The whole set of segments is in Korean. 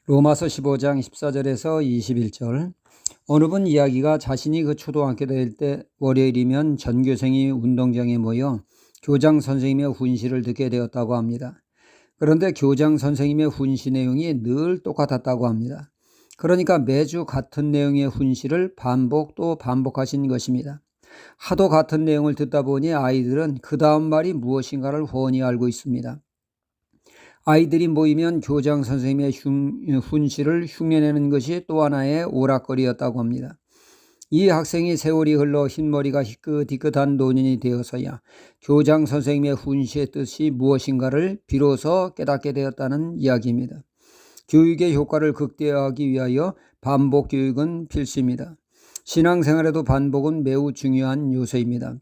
로마서 15장 14절에서 21절. 어느 분 이야기가 자신이 그 초등학교 다닐 때 월요일이면 전교생이 운동장에 모여 교장 선생님의 훈시를 듣게 되었다고 합니다. 그런데 교장 선생님의 훈시 내용이 늘 똑같았다고 합니다. 그러니까 매주 같은 내용의 훈시를 반복 또 반복하신 것입니다. 하도 같은 내용을 듣다 보니 아이들은 그 다음 말이 무엇인가를 훤히 알고 있습니다. 아이들이 모이면 교장 선생님의 훈시를 흉내내는 것이 또 하나의 오락거리였다고 합니다. 이 학생이 세월이 흘러 흰머리가 희끗희끗한 노년이 되어서야 교장 선생님의 훈시의 뜻이 무엇인가를 비로소 깨닫게 되었다는 이야기입니다. 교육의 효과를 극대화하기 위하여 반복 교육은 필수입니다. 신앙생활에도 반복은 매우 중요한 요소입니다.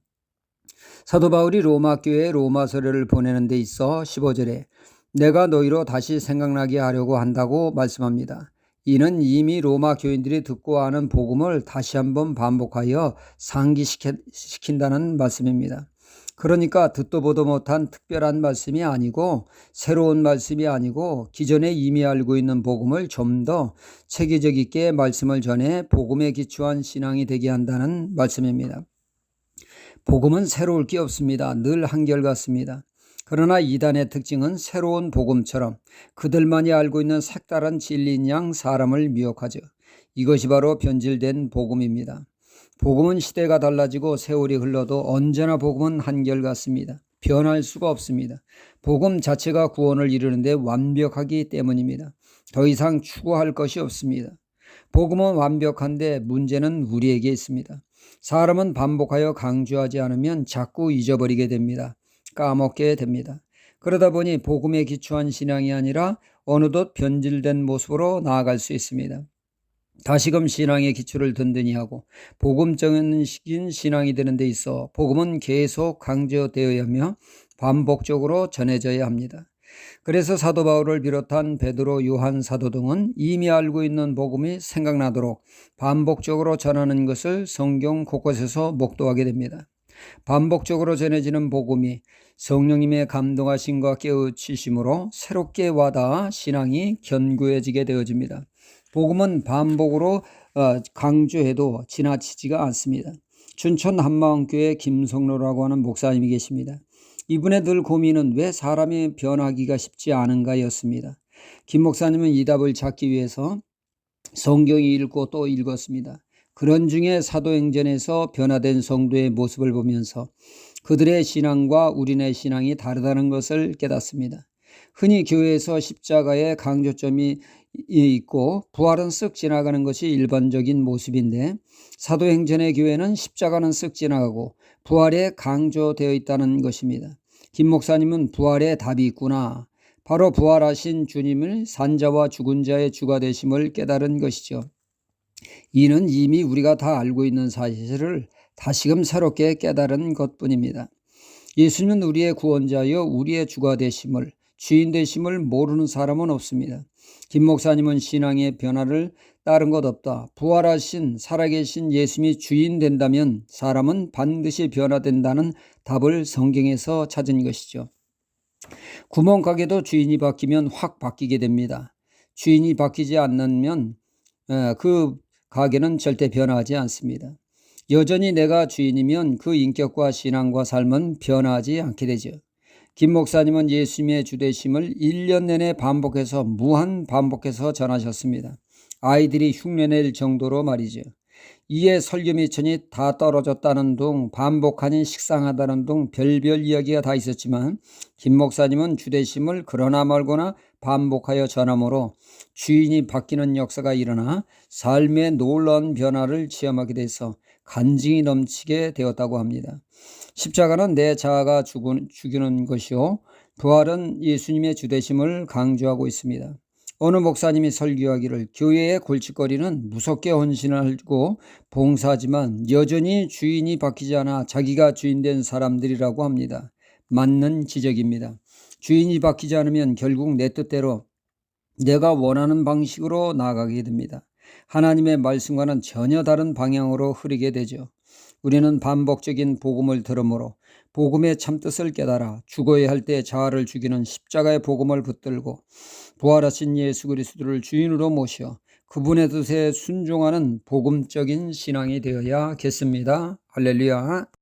사도 바울이 로마 교회에 로마서를 보내는 데 있어 15절에 내가 너희로 다시 생각나게 하려고 한다고 말씀합니다. 이는 이미 로마 교인들이 듣고 아는 복음을 다시 한번 반복하여 상기시킨다는 말씀입니다. 그러니까 듣도 보도 못한 특별한 말씀이 아니고 새로운 말씀이 아니고 기존에 이미 알고 있는 복음을 좀 더 체계적 있게 말씀을 전해 복음에 기초한 신앙이 되게 한다는 말씀입니다. 복음은 새로울 게 없습니다. 늘 한결같습니다. 그러나 이단의 특징은 새로운 복음처럼 그들만이 알고 있는 색다른 진리인 양 사람을 미혹하죠. 이것이 바로 변질된 복음입니다. 복음은 시대가 달라지고 세월이 흘러도 언제나 복음은 한결같습니다. 변할 수가 없습니다. 복음 자체가 구원을 이루는데 완벽하기 때문입니다. 더 이상 추구할 것이 없습니다. 복음은 완벽한데 문제는 우리에게 있습니다. 사람은 반복하여 강조하지 않으면 자꾸 잊어버리게 됩니다. 까먹게 됩니다. 그러다 보니 복음에 기초한 신앙이 아니라 어느덧 변질된 모습으로 나아갈 수 있습니다. 다시금 신앙의 기초를 든든히 하고 복음적인 신앙이 되는 데 있어 복음은 계속 강조되어야 하며 반복적으로 전해져야 합니다. 그래서 사도 바울을 비롯한 베드로, 요한 사도 등은 이미 알고 있는 복음이 생각나도록 반복적으로 전하는 것을 성경 곳곳에서 목도하게 됩니다. 반복적으로 전해지는 복음이 성령님의 감동하심과 깨우치심으로 새롭게 와닿아 신앙이 견고해지게 되어집니다. 복음은 반복으로 강조해도 지나치지가 않습니다. 춘천 한마음교회 김성로라고 하는 목사님이 계십니다. 이분의 늘 고민은 왜 사람이 변하기가 쉽지 않은가였습니다. 김 목사님은 이 답을 찾기 위해서 성경 읽고 또 읽었습니다. 그런 중에 사도행전에서 변화된 성도의 모습을 보면서 그들의 신앙과 우리네 신앙이 다르다는 것을 깨닫습니다. 흔히 교회에서 십자가의 강조점이 있고 부활은 쓱 지나가는 것이 일반적인 모습인데 사도행전의 교회는 십자가는 쓱 지나가고 부활에 강조되어 있다는 것입니다. 김 목사님은 부활에 답이 있구나. 바로 부활하신 주님을 산자와 죽은 자의 주가 되심을 깨달은 것이죠. 이는 이미 우리가 다 알고 있는 사실을 다시금 새롭게 깨달은 것뿐입니다. 예수님은 우리의 구원자여 우리의 주가 되심을, 주인 되심을 모르는 사람은 없습니다. 김 목사님은 신앙의 변화를 따른 것 없다. 부활하신 살아계신 예수님이 주인 된다면 사람은 반드시 변화된다는 답을 성경에서 찾은 것이죠. 구멍가게도 주인이 바뀌면 확 바뀌게 됩니다. 주인이 바뀌지 않으면 그 가게는 절대 변하지 않습니다. 여전히 내가 주인이면 그 인격과 신앙과 삶은 변하지 않게 되죠. 김 목사님은 예수님의 주되심을 1년 내내 반복해서 무한 반복해서 전하셨습니다. 아이들이 흉내낼 정도로 말이죠. 이에 설교 미천이 다 떨어졌다는 둥, 반복 아닌 식상하다는 둥 별별 이야기가 다 있었지만 김 목사님은 주되심을 그러나 말거나 반복하여 전함으로 주인이 바뀌는 역사가 일어나 삶의 놀라운 변화를 체험하게 돼서 간증이 넘치게 되었다고 합니다. 십자가는 내 자아가 죽이는 것이요 부활은 예수님의 주되심을 강조하고 있습니다. 어느 목사님이 설교하기를 교회의 골칫거리는 무섭게 헌신하고 봉사하지만 여전히 주인이 바뀌지 않아 자기가 주인된 사람들이라고 합니다. 맞는 지적입니다. 주인이 바뀌지 않으면 결국 내 뜻대로 내가 원하는 방식으로 나아가게 됩니다. 하나님의 말씀과는 전혀 다른 방향으로 흐르게 되죠. 우리는 반복적인 복음을 들으므로 복음의 참뜻을 깨달아 죽어야 할 때 자아를 죽이는 십자가의 복음을 붙들고 부활하신 예수 그리스도를 주인으로 모셔 그분의 뜻에 순종하는 복음적인 신앙이 되어야겠습니다. 할렐루야.